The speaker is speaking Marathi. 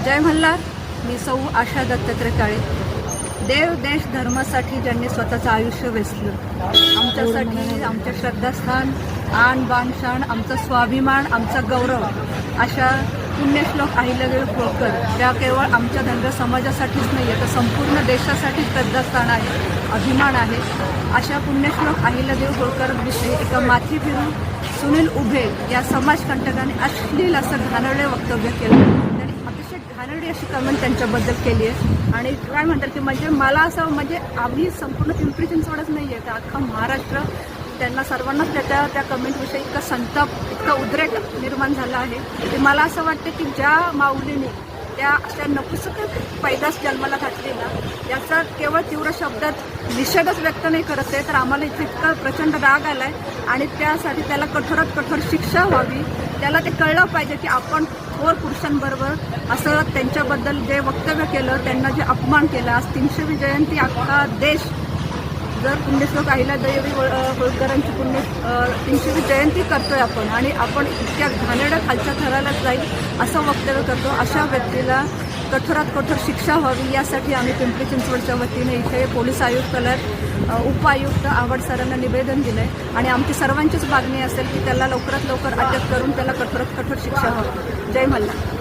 जय मल्हार. मी सौ आशा दत्तात्रय काळे. देव देश धर्मासाठी ज्यांनी स्वतःचं आयुष्य वेचलं, आमच्यासाठी आमच्या श्रद्धास्थान, आण बाण शाण, आमचा स्वाभिमान, आमचा गौरव, अशा पुण्यश्लोक अहिल्यादेवी होळकर त्या केवळ आमच्या धनगर समाजासाठीच नाही आहे तर संपूर्ण देशासाठी श्रद्धास्थान आहे, अभिमान आहे. अशा पुण्यश्लोक अहिल्यादेवी होळकरविषयी एका माथी फिरून सुनील उभे या समाजकंटकाने अश्लील असं घाणेरडे वक्तव्य केलं. त्यांनी अतिशय घाणेरडी अशी कमेंट त्यांच्याबद्दल केली आहे. आणि काय म्हणतात की म्हणजे मला असं म्हणजे आम्ही संपूर्ण पिंपरी चिंचवडच नाही आहे तर अख्खा महाराष्ट्र त्यांना सर्वांनाच त्या कमेंटविषयी इतका संताप, इतका उद्रेक निर्माण झाला आहे की मला असं वाटतं की ज्या माऊलीने त्या अशा नपुसक पैदास जन्माला घातली ना, याचा केवळ तीव्र शब्दात निषेधच व्यक्त नाही करत आहे तर आम्हाला इथे इतका प्रचंड राग आला आहे. आणि त्यासाठी त्याला कठोरात कठोर शिक्षा व्हावी. त्याला ते कळलं पाहिजे की आपण थोर पुरुषांबरोबर असं त्यांच्याबद्दल जे वक्तव्य केलं, त्यांना जे अपमान केला. आज 300वी जयंती, अख्खा देश जर पुण्यश्लोक अहिल्यादेवी होळकरांची 300वी जयंती करतोय आपण आणि आपण इतक्या घाणेरड्या खालच्या थरालाच जाईल असं वक्तव्य करतो. अशा व्यक्तीला कठोरात कठोर शिक्षा व्हावी यासाठी आम्ही पिंपरी चिंचवडच्या वतीने इथे पोलीस आयुक्तालय, उपायुक्त आवड सरांना निवेदन दिलं आहे. आणि आमची सर्वांचीच मागणी असेल की त्याला लवकरात लवकर अटक करून त्याला कठोरात कठोर शिक्षा व्हावी. जय मल्हार.